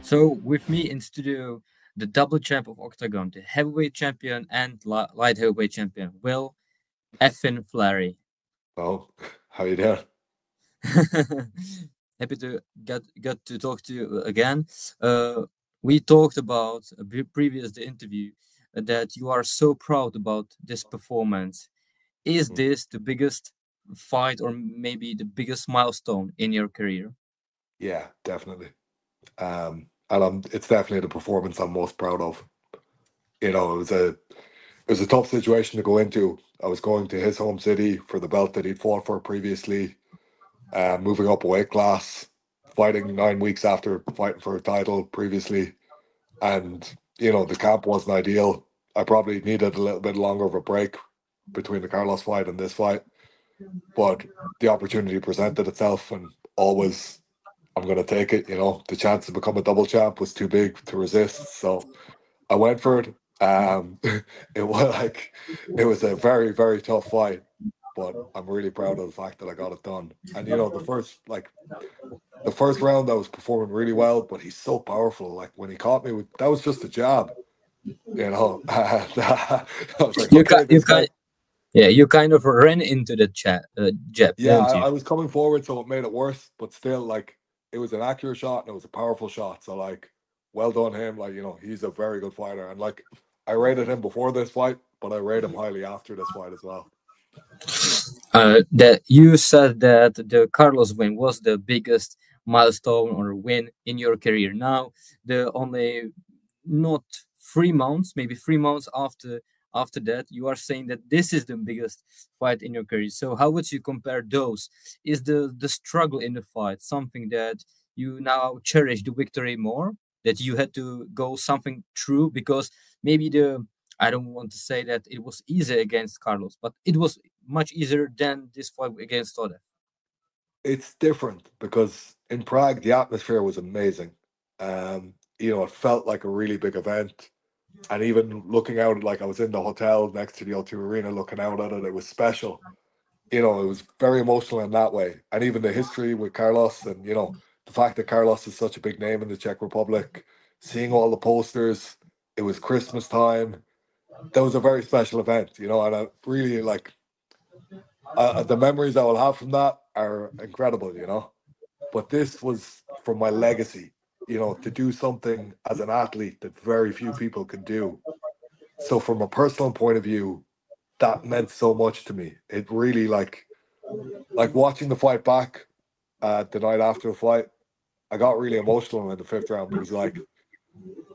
So with me in studio, the double champ of Oktagon, the heavyweight champion and light heavyweight champion, Will effin Fleury. Oh, how you doing? Happy to get to talk to you again. We talked about previous the interview that you are so proud about this performance. Is this the biggest fight or maybe the biggest milestone in your career? Yeah, definitely. And it's definitely the performance I'm most proud of. You know, it was a tough situation to go into. I was going to his home city for the belt that he'd fought for previously, moving up a weight class, fighting 9 weeks after fighting for a title previously. And, you know, the camp wasn't ideal. I probably needed a little bit longer of a break between the Karlose fight and this fight. But the opportunity presented itself, and always I'm going to take it. You know, the chance to become a double champ was too big to resist. So I went for it. It was a very, very tough fight, but I'm really proud of the fact that I got it done. And you know, the first round I was performing really well, but he's so powerful. Like when he caught me with that was just a jab, you know. I was like, you kind of ran into the jab. Yeah, I was coming forward, so it made it worse. But still, like it was an accurate shot and it was a powerful shot. So like, well done him. Like you know, he's a very good fighter, and like I rated him before this fight, but I rate him highly after this fight as well. That you said that the Karlose win was the biggest milestone or win in your career. Now, the only not 3 months, maybe 3 months after that, you are saying that this is the biggest fight in your career. So, how would you compare those? Is the struggle in the fight something that you now cherish the victory more? That you had to go something through because maybe I don't want to say that it was easy against Karlose, but it was much easier than this fight against Todev. It's different because in Prague the atmosphere was amazing. You know, it felt like a really big event. And even looking out, like I was in the hotel next to the O2 Arena looking out at it, it was special. You know, it was very emotional in that way. And even the history with Karlose and, you know, the fact that Karlose is such a big name in the Czech Republic, seeing all the posters, it was Christmas time. That was a very special event, you know, and I really like the memories I will have from that are incredible, you know. But this was from my legacy, you know, to do something as an athlete that very few people can do. So from a personal point of view, that meant so much to me. It really like watching the fight back the night after the fight, I got really emotional in the fifth round because like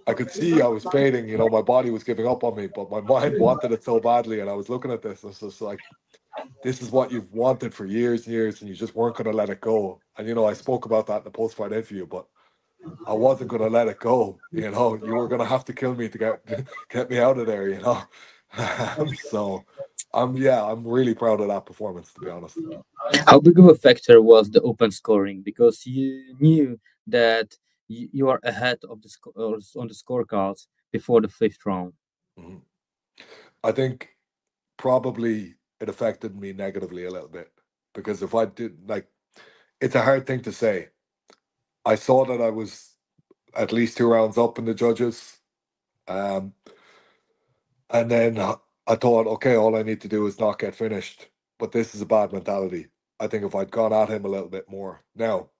I could see I was fading, you know, my body was giving up on me, but my mind wanted it so badly. And I was looking at this and it's just like, this is what you've wanted for years and years, and you just weren't going to let it go. And, you know, I spoke about that in the post-fight interview, but I wasn't going to let it go. You know, you were going to have to kill me to get me out of there, you know. So I'm really proud of that performance, to be honest. How big of a factor was the open scoring? Because you knew that you are ahead of on the scorecards before the fifth round. Mm-hmm. I think probably it affected me negatively a little bit because if I did like, it's a hard thing to say. I saw that I was at least 2 rounds up in the judges. And then I thought, okay, all I need to do is not get finished. But this is a bad mentality. I think if I'd gone at him a little bit more. Now,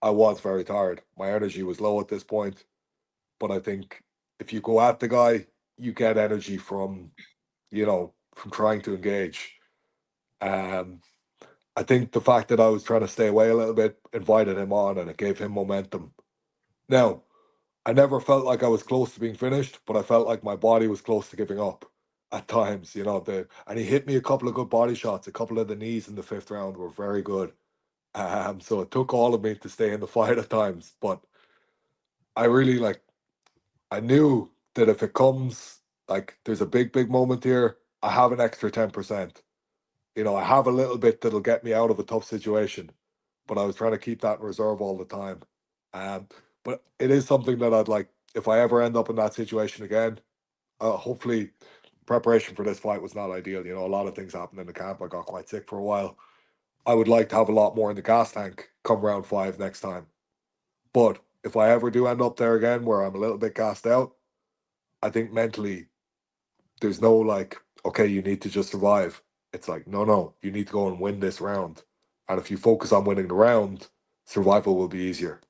I was very tired. My energy was low at this point. But I think if you go at the guy, you get energy from, you know, from trying to engage. I think the fact that I was trying to stay away a little bit invited him on and it gave him momentum. Now, I never felt like I was close to being finished, but I felt like my body was close to giving up at times, you know. And he hit me a couple of good body shots. A couple of the knees in the fifth round were very good. So it took all of me to stay in the fight at times. But I really I knew that if it comes, like there's a big, big moment here, I have an extra 10%. You know, I have a little bit that'll get me out of a tough situation. But I was trying to keep that in reserve all the time. But it is something that I'd like, if I ever end up in that situation again, hopefully preparation for this fight was not ideal. You know, a lot of things happened in the camp. I got quite sick for a while. I would like to have a lot more in the gas tank come round 5 next time. But if I ever do end up there again where I'm a little bit gassed out, I think mentally there's no like, okay, you need to just survive. It's like, no, you need to go and win this round. And if you focus on winning the round, survival will be easier.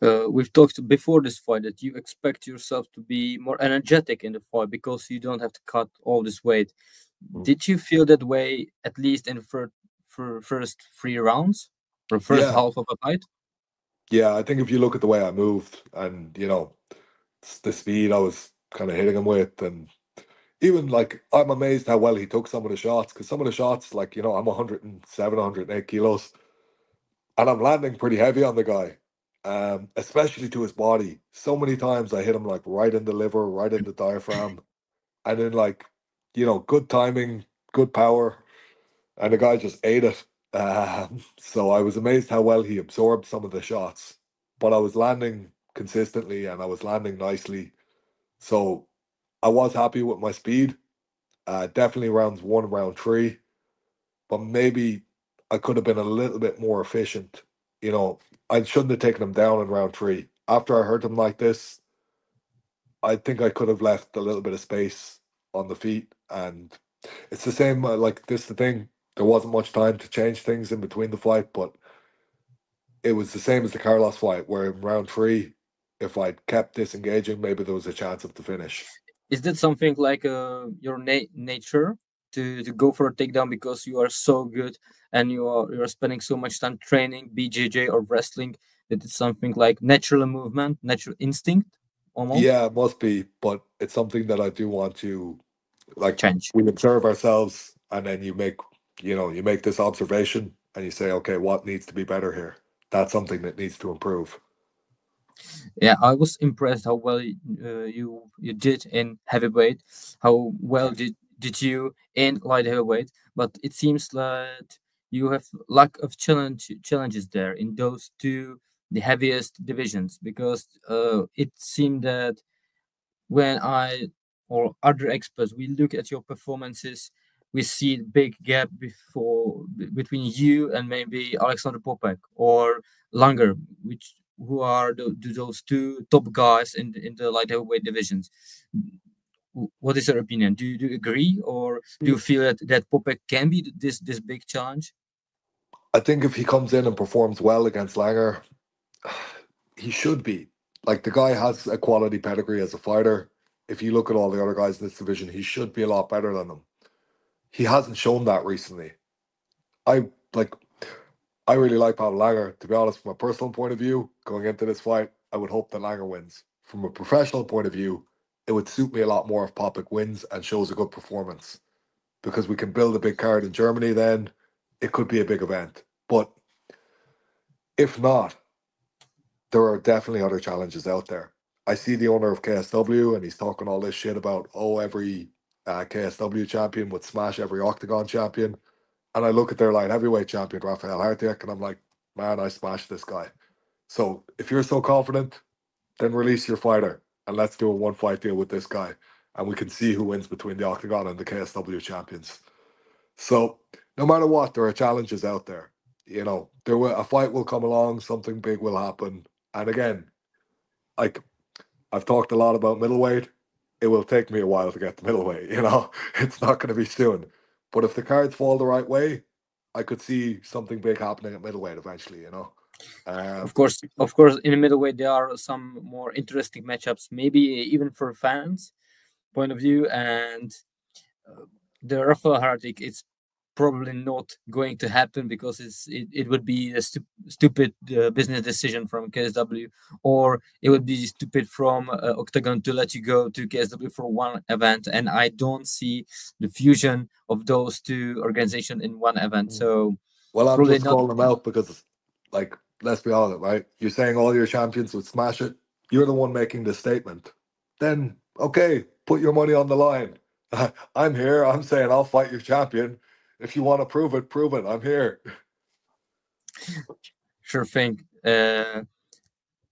We've talked before this fight that you expect yourself to be more energetic in the fight because you don't have to cut all this weight. Did you feel that way at least in the first 3 rounds or first half of a fight? Yeah, I think if you look at the way I moved and, you know, the speed I was kind of hitting him with, and even like I'm amazed how well he took some of the shots, because some of the shots, like, you know, I'm 107, 108 kilos and I'm landing pretty heavy on the guy, especially to his body. So many times I hit him like right in the liver, right in the diaphragm, and then like, you know, good timing, good power, and the guy just ate it. So I was amazed how well he absorbed some of the shots, but I was landing consistently and I was landing nicely. So I was happy with my speed. Definitely rounds 1, round 3, but maybe I could have been a little bit more efficient. You know, I shouldn't have taken him down in round 3. After I hurt him like this, I think I could have left a little bit of space on the feet. And it's the same, like this the thing. There wasn't much time to change things in between the fight, but it was the same as the Karlose fight, where in round 3, if I'd kept disengaging, maybe there was a chance of the finish. Is that something like your nature to go for a takedown because you are so good and you're spending so much time training BJJ or wrestling that it's something like natural movement, natural instinct almost? Yeah, it must be, but it's something that I do want to, like, Change. we observe ourselves and then you make, you know, you make this observation and you say, okay, what needs to be better here? That's something that needs to improve. Yeah, I was impressed how well you did in heavyweight. How well did you in light heavyweight? But it seems that you have lack of challenges there in those two the heaviest divisions, because it seemed that when I or other experts we look at your performances, we see big gap between you and maybe Alexander Popek or Langer, which who are those two top guys in the light heavyweight divisions. What is your opinion? Do you agree, or do you feel that Popek can be this big challenge? I think if he comes in and performs well against Langer, he should be. Like, the guy has a quality pedigree as a fighter. If you look at all the other guys in this division, he should be a lot better than them. He hasn't shown that recently. I really like Pavel Langer. To be honest, from a personal point of view, going into this fight, I would hope that Langer wins. From a professional point of view, it would suit me a lot more if Popek wins and shows a good performance, because we can build a big card in Germany then. It could be a big event. But if not, there are definitely other challenges out there. I see the owner of KSW and he's talking all this shit about, oh, every KSW champion would smash every Oktagon champion. And I look at their light heavyweight champion, Rafael Hartiak, and I'm like, man, I smashed this guy. So if you're so confident, then release your fighter and let's do a 1-fight deal with this guy. And we can see who wins between the Oktagon and the KSW champions. So no matter what, there are challenges out there. You know, a fight will come along, something big will happen. And again, like, I've talked a lot about middleweight. It will take me a while to get to middleweight, you know. It's not going to be soon. But if the cards fall the right way, I could see something big happening at middleweight eventually, you know. Of course, in the middleweight there are some more interesting matchups, maybe even for fans' point of view. And the Rafael Hardik, it's probably not going to happen because it would be a stupid business decision from KSW, or it would be stupid from Oktagon to let you go to KSW for one event. And I don't see the fusion of those two organizations in one event. So, well, I'm just calling them out because, like, let's be honest, right? You're saying all your champions would smash it. You're the one making the statement. Then, okay, put your money on the line. I'm here. I'm saying I'll fight your champion. If you want to prove it, prove it. I'm here. Sure thing. I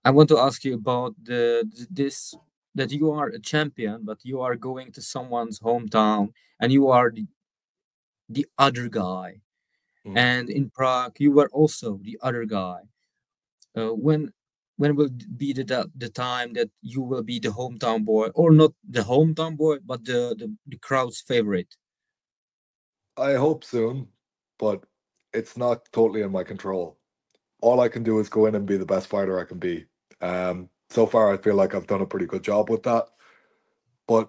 want to ask you about this, that you are a champion, but you are going to someone's hometown and you are the other guy. And in Prague, you were also the other guy. When when will be the time that you will be the hometown boy, or not the hometown boy, but the crowd's favorite? I hope soon, but it's not totally in my control. All I can do is go in and be the best fighter I can be. So far, I feel like I've done a pretty good job with that. But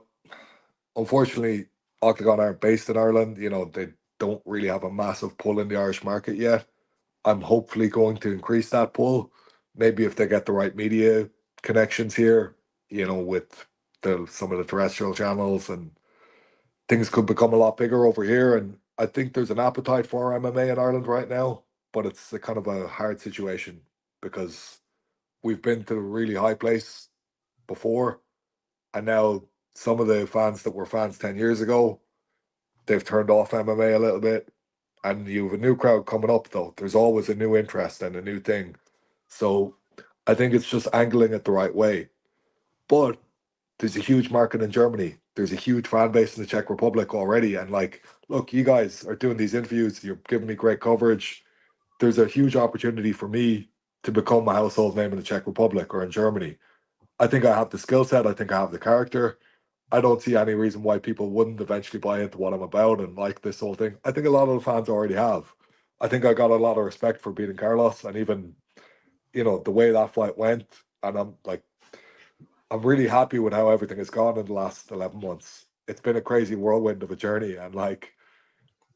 unfortunately, Oktagon aren't based in Ireland. You know, they don't really have a massive pull in the Irish market yet. I'm hopefully going to increase that pull. Maybe if they get the right media connections here, you know, with some of the terrestrial channels, and things could become a lot bigger over here. And I think there's an appetite for MMA in Ireland right now, but it's a kind of a hard situation because we've been to a really high place before, and now some of the fans that were fans 10 years ago, they've turned off MMA a little bit. And you have a new crowd coming up, though. There's always a new interest and a new thing. So I think it's just angling it the right way. But there's a huge market in Germany. There's a huge fan base in the Czech Republic already. And like, look, you guys are doing these interviews. You're giving me great coverage. There's a huge opportunity for me to become a household name in the Czech Republic or in Germany. I think I have the skill set. I think I have the character. I don't see any reason why people wouldn't eventually buy into what I'm about and like this whole thing. I think a lot of the fans already have. I think I got a lot of respect for beating Carlos, and even, you know, the way that fight went. And I'm really happy with how everything has gone in the last 11 months. It's been a crazy whirlwind of a journey, and like,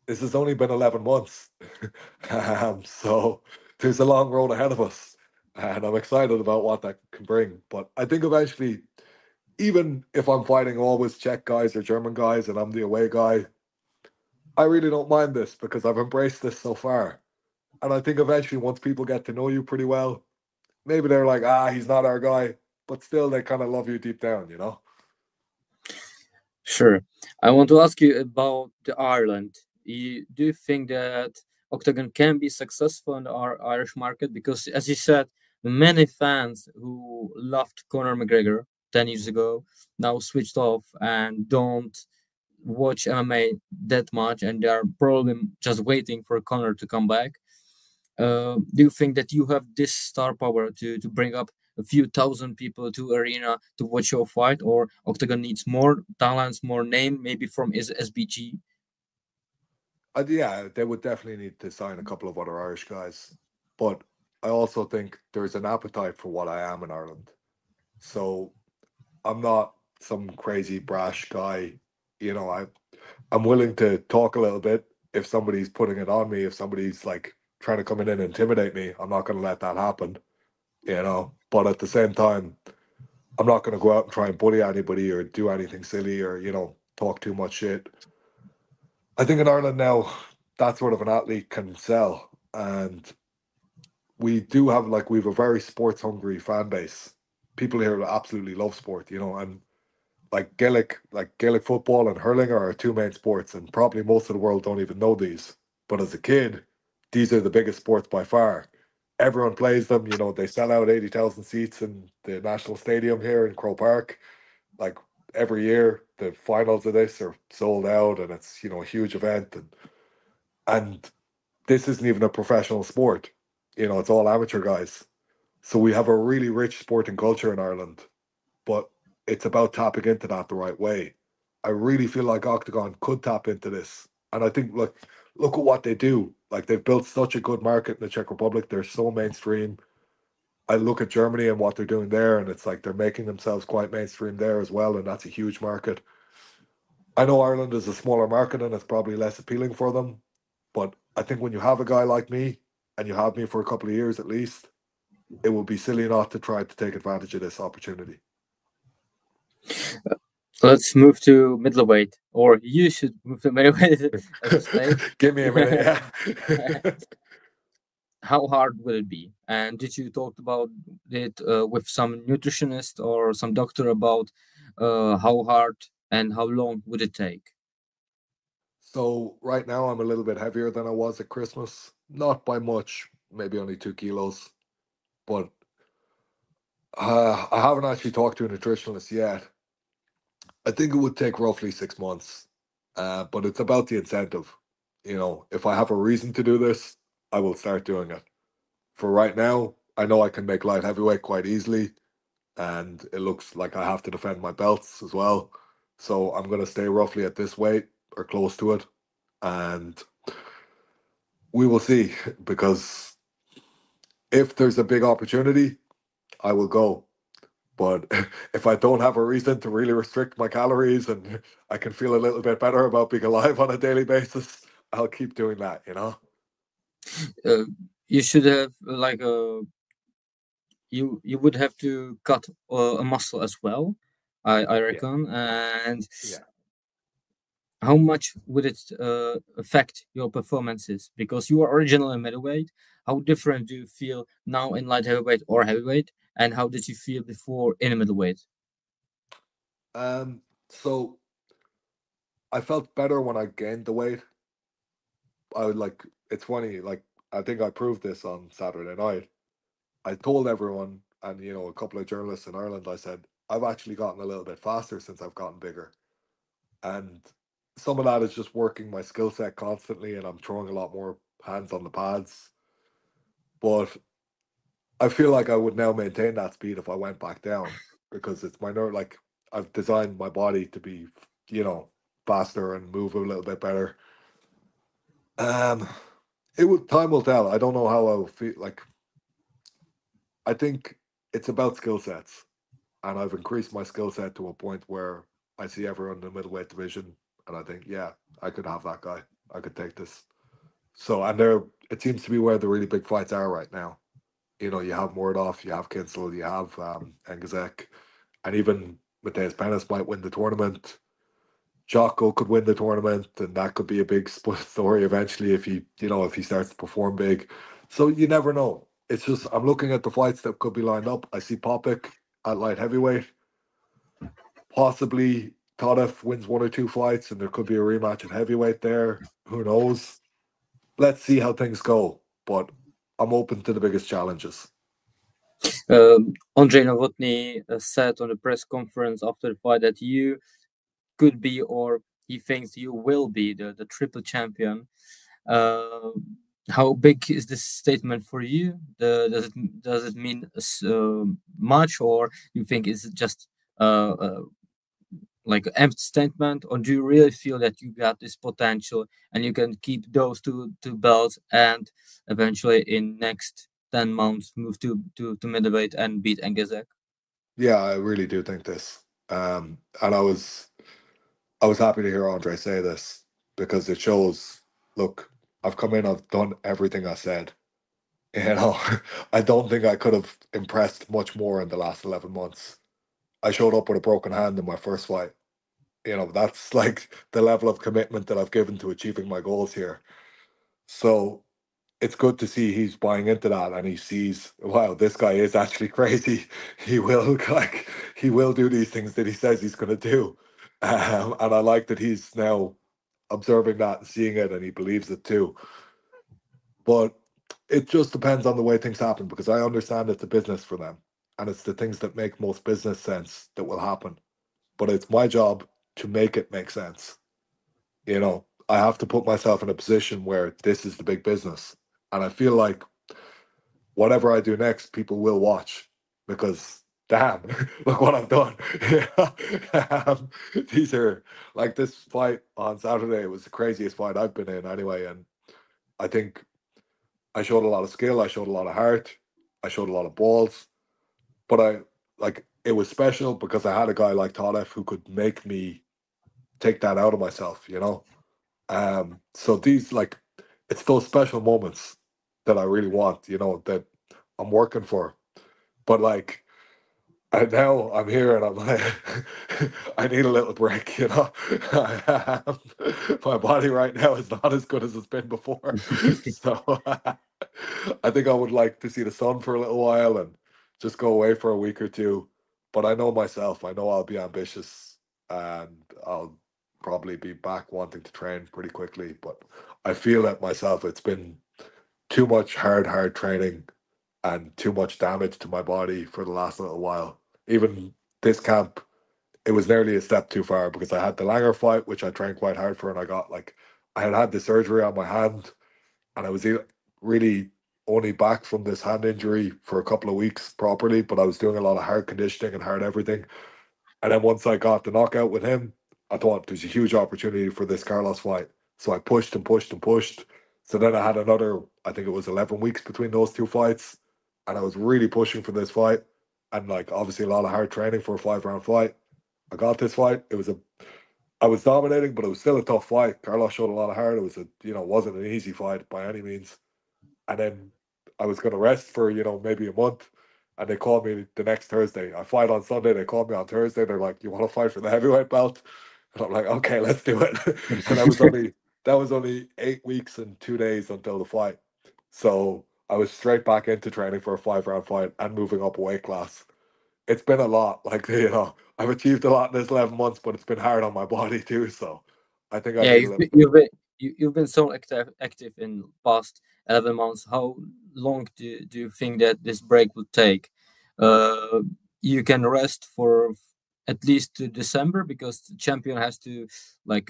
this has only been 11 months. So there's a long road ahead of us, and I'm excited about what that can bring. But I think eventually, even if I'm fighting always Czech guys or German guys and I'm the away guy, I really don't mind this because I've embraced this so far. And I think eventually, once people get to know you pretty well, maybe they're like, he's not our guy, but still they kind of love you deep down, you know? Sure. I want to ask you about the Ireland. Do you think that Octagon can be successful in our Irish market? Because, as you said, many fans who loved Conor McGregor 10 years ago now switched off and don't watch MMA that much, and they are probably just waiting for Conor to come back. Do you think that you have this star power to bring up a few thousand people to arena to watch your fight, or Octagon needs more talents, more name, maybe from his SBG? Yeah, they would definitely need to sign a couple of other Irish guys. But I also think there's an appetite for what I am in Ireland. So I'm not some crazy brash guy. You know, I'm willing to talk a little bit if somebody's putting it on me, if somebody's like trying to come in and intimidate me. I'm not going to let that happen, you know. But at the same time, I'm not going to go out and try and bully anybody or do anything silly or, you know, talk too much shit. I think in Ireland now, that sort of an athlete can sell. And we do have, like, we have a very sports hungry fan base. People here absolutely love sport, you know, and Gaelic football and hurling are our two main sports, and probably most of the world don't even know these. But as a kid, these are the biggest sports by far. Everyone plays them. You know, they sell out 80,000 seats in the National Stadium here in Croke Park. Like every year, the finals of this are sold out, and it's, you know, a huge event. And this isn't even a professional sport. You know, it's all amateur guys. So we have a really rich sporting culture in Ireland, but it's about tapping into that the right way. I really feel like Octagon could tap into this. And I think, look at what they do. Like, they've built such a good market in the Czech Republic. They're so mainstream. I look at Germany and what they're doing there, and it's like they're making themselves quite mainstream there as well. And that's a huge market. I know Ireland is a smaller market and it's probably less appealing for them. But I think when you have a guy like me, and you have me for a couple of years at least, it would be silly not to try to take advantage of this opportunity. Let's move to middleweight, or you should move to middleweight. Give me a minute, yeah. How hard will it be? And did you talk about it with some nutritionist or some doctor about how hard and how long would it take? So right now I'm a little bit heavier than I was at Christmas. Not by much, maybe only 2 kilos. But I haven't actually talked to a nutritionist yet. I think it would take roughly 6 months. But it's about the incentive. You know, if I have a reason to do this, I will start doing it. For right now, I know I can make light heavyweight quite easily, and it looks like I have to defend my belts as well. So I'm going to stay roughly at this weight or close to it, and we will see, because if there's a big opportunity, I will go. But if I don't have a reason to really restrict my calories and I can feel a little bit better about being alive on a daily basis, I'll keep doing that, you know? You should have like you would have to cut a muscle as well, I reckon. And Yeah. how much would it affect your performances? Because you are originally middleweight. How different do you feel now in light heavyweight or heavyweight? And how did you feel before in middleweight? So I felt better when I gained the weight. I would like, it's funny, like, I think I proved this on Saturday night. I told everyone, and you know, a couple of journalists in Ireland, I said, I've actually gotten a little bit faster since I've gotten bigger. And some of that is just working my skill set constantly, and I'm throwing a lot more hands on the pads. But I feel like I would now maintain that speed if I went back down, because it's my nerve. Like, I've designed my body to be, you know, faster and move a little bit better. It would, time will tell. I don't know how I will feel. Like, I think it's about skill sets, and I've increased my skill set to a point where I see everyone in the middleweight division, and I think, yeah, I could have that guy. I could take this. So, and there, it seems to be where the really big fights are right now. You know, you have Mordov, you have Kinsel, you have Engazek, and even Mateus Penis might win the tournament. Jocko could win the tournament, and that could be a big story eventually if he, you know, if he starts to perform big. So you never know. It's just, I'm looking at the fights that could be lined up. I see Popik at light heavyweight. Possibly Tadev wins one or two fights, and there could be a rematch at heavyweight there. Who knows? Let's see how things go. But I'm open to the biggest challenges. Andrei Novotny said on the press conference after the fight that you could be, or he thinks you will be, the triple champion. How big is this statement for you? Does it mean much, or you think it's just like an empty statement, or do you really feel that you got this potential and you can keep those two belts and eventually in next 10 months move to middleweight and beat Engazek? Yeah, I really do think this. And I was happy to hear Andre say this, because it shows, look, I've come in, I've done everything I said. You know, I don't think I could have impressed much more in the last 11 months. I showed up with a broken hand in my first fight. You know, that's like the level of commitment that I've given to achieving my goals here. So it's good to see he's buying into that, and he sees, wow, this guy is actually crazy. He will do these things that he says he's going to do. And I like that he's now observing that and seeing it, and he believes it too. But it just depends on the way things happen, because I understand it's a business for them, and it's the things that make most business sense that will happen. But it's my job to make it make sense. You know, I have to put myself in a position where this is the big business. And I feel like whatever I do next, people will watch, because damn, look what I've done. These are, like, this fight on Saturday was the craziest fight I've been in anyway. And I think I showed a lot of skill, I showed a lot of heart, I showed a lot of balls. But it was special because I had a guy like Tadev who could make me take that out of myself, you know? So these, like, it's those special moments that I really want, you know, that I'm working for. But like, and now I'm here and I'm like, I need a little break, you know. My body right now is not as good as it's been before. So I think I would like to see the sun for a little while and just go away for a week or two. But I know myself, I know I'll be ambitious, and I'll probably be back wanting to train pretty quickly. But I feel that myself, it's been too much hard training and too much damage to my body for the last little while. Even this camp, it was nearly a step too far, because I had the Langer fight, which I trained quite hard for, and I had the surgery on my hand, and I was really only back from this hand injury for a couple of weeks properly, but I was doing a lot of hard conditioning and hard everything. And then once I got the knockout with him, I thought there's a huge opportunity for this Karlose fight. So I pushed and pushed and pushed. So then I had another, I think it was 11 weeks between those two fights. And I was really pushing for this fight. And like obviously a lot of hard training for a 5-round fight. I got this fight. I was dominating, but it was still a tough fight. Karlose showed a lot of heart. It was wasn't an easy fight by any means. And then I was going to rest for, maybe a month. And they called me the next Thursday. I fight on Sunday. They called me on Thursday. They're like, "You want to fight for the heavyweight belt?" And I'm like, "Okay, let's do it." And that was only 8 weeks and 2 days until the fight. So I was straight back into training for a 5-round fight and moving up a weight class. It's been a lot. Like, I've achieved a lot in this 11 months, but it's been hard on my body too. So I think I Yeah, need a little. you've been so active in past 11 months. How long do you think that this break will take? You can rest for at least to December, because the champion has to like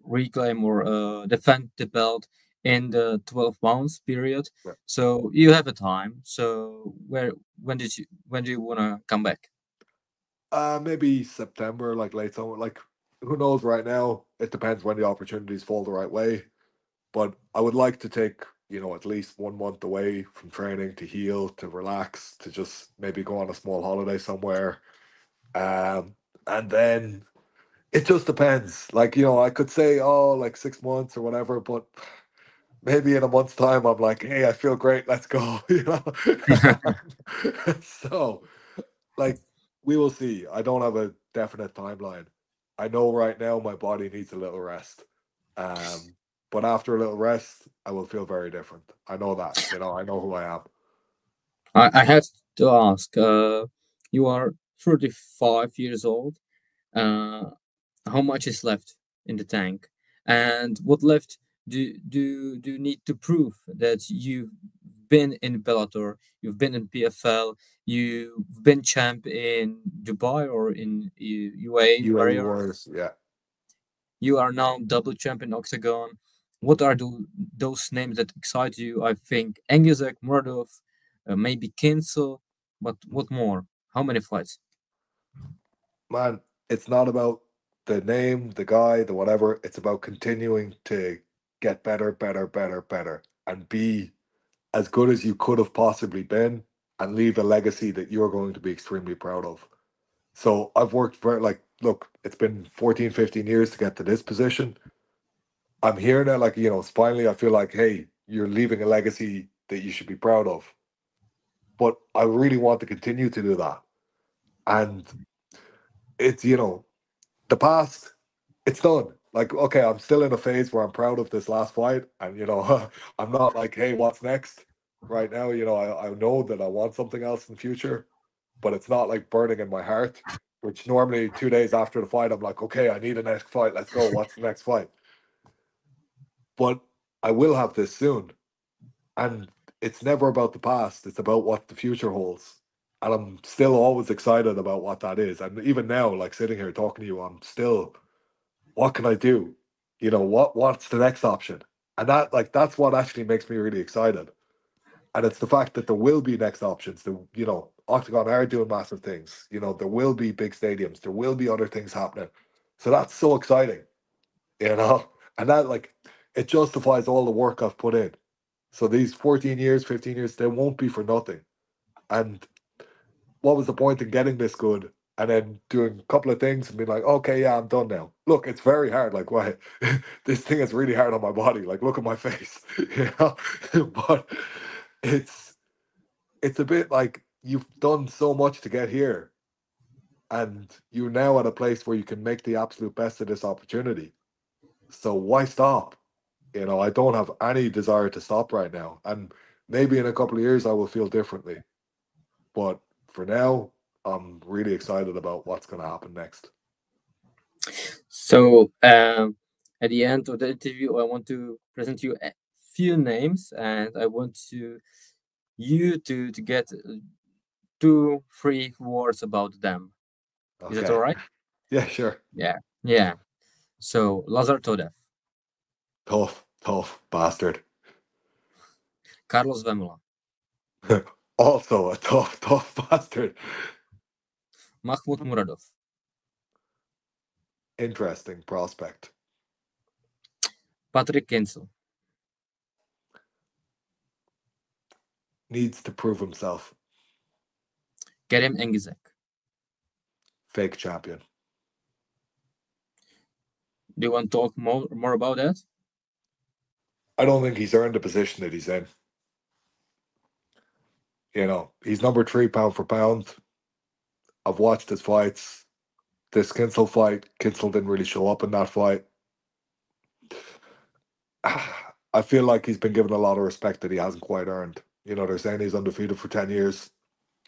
reclaim or defend the belt in the 12 months period. Yeah. So you have a time. So when do you want to come back? Maybe September, like late summer. Like, who knows right now? It depends when the opportunities fall the right way. But I would like to take, at least 1 month away from training to heal, to relax, to just maybe go on a small holiday somewhere. And then it just depends. Like, I could say, oh, like 6 months or whatever, but maybe in a month's time, I'm like, hey, I feel great. Let's go. So, like, we will see. I don't have a definite timeline. I know right now my body needs a little rest. But after a little rest, I will feel very different. I know that. I know who I am. I have to ask. You are 35 years old. How much is left in the tank, and what left do you need to prove that you've been in Bellator, you've been in PFL, you've been champ in Dubai or in UAE UAE Warrior. Warriors, yeah. You are now double champ in Oktagon. What are those names that excite you? I think Engizek, Muradov, maybe Kinsel, but what more? How many fights? Man, it's not about the name, the guy, the whatever. It's about continuing to get better, better, better, better, and be as good as you could have possibly been, and leave a legacy that you're going to be extremely proud of. So I've worked look, it's been 14, 15 years to get to this position. I'm here now, like, finally I feel like, hey, you're leaving a legacy that you should be proud of. But I really want to continue to do that. And it's, the past, it's done. Like, okay, I'm still in a phase where I'm proud of this last fight. And, I'm not like, hey, what's next? Right now, I know that I want something else in the future, but it's not like burning in my heart, which normally 2 days after the fight, I'm like, okay, I need a next fight. Let's go. What's the next fight? But I will have this soon. And it's never about the past. It's about what the future holds. And I'm still always excited about what that is. And even now, like sitting here talking to you, I'm still, what can I do? What's the next option? And that's what actually makes me really excited. And it's the fact that there will be next options. Oktagon are doing massive things. There will be big stadiums. There will be other things happening. So that's so exciting, And that, it justifies all the work I've put in. So these 14 years, 15 years, they won't be for nothing. And what was the point in getting this good and then doing a couple of things and being like, okay, yeah, I'm done now. Look, it's very hard. Like, why? This thing is really hard on my body. Like, look at my face. But it's a bit like you've done so much to get here, and you're now at a place where you can make the absolute best of this opportunity. So why stop? I don't have any desire to stop right now. And maybe in a couple of years I will feel differently. But for now, I'm really excited about what's going to happen next. So at the end of the interview, I want to present you a few names, and I want you to get 2-3 words about them. Okay. Is that all right? Yeah, sure. Yeah. So Lazar Todev. Tough bastard. Karlose Vémolu. Also a tough bastard. Mahmud Muradov. Interesting prospect. Patrick Kinsel. Needs to prove himself. Kerem Engizek. Fake champion. Do you want to talk more about that? I don't think he's earned the position that he's in. You know, he's number 3 pound for pound. I've watched his fights. This Kinsel fight, Kinsel didn't really show up in that fight. I feel like he's been given a lot of respect that he hasn't quite earned. You know, they're saying he's undefeated for 10 years.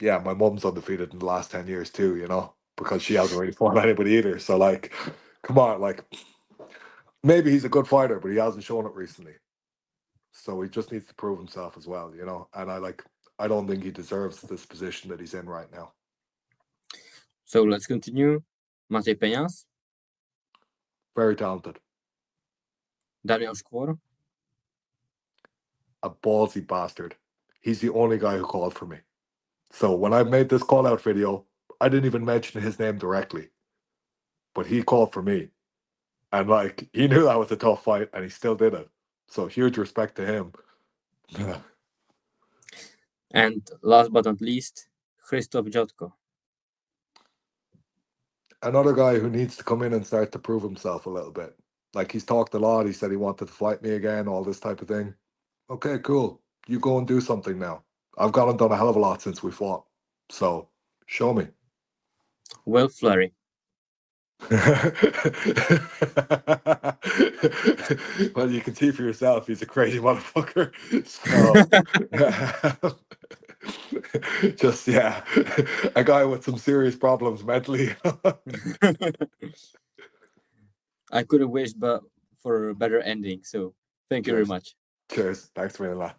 Yeah, my mum's undefeated in the last 10 years too, you know, because she hasn't really fought anybody either. So, like, come on, like, maybe he's a good fighter, but he hasn't shown it recently. So he just needs to prove himself as well, you know. And I don't think he deserves this position that he's in right now. So let's continue. Matej Peñas. Very talented. Daniel Škvor. A ballsy bastard. He's the only guy who called for me. So when I made this call out video, I didn't even mention his name directly. But he called for me. And like, he knew that was a tough fight and he still did it. So huge respect to him. And last but not least, Krzysztof Jotko. Another guy who needs to come in and start to prove himself a little bit. Like, he's talked a lot. He said he wanted to fight me again, all this type of thing. Okay, cool. You go and do something now. I've gone and done a hell of a lot since we fought. So, show me. Will Fleury. Well, you can see for yourself, he's a crazy motherfucker. So, just, yeah, a guy with some serious problems mentally. I could have wished for a better ending. So thank you very much. Cheers. Thanks for that.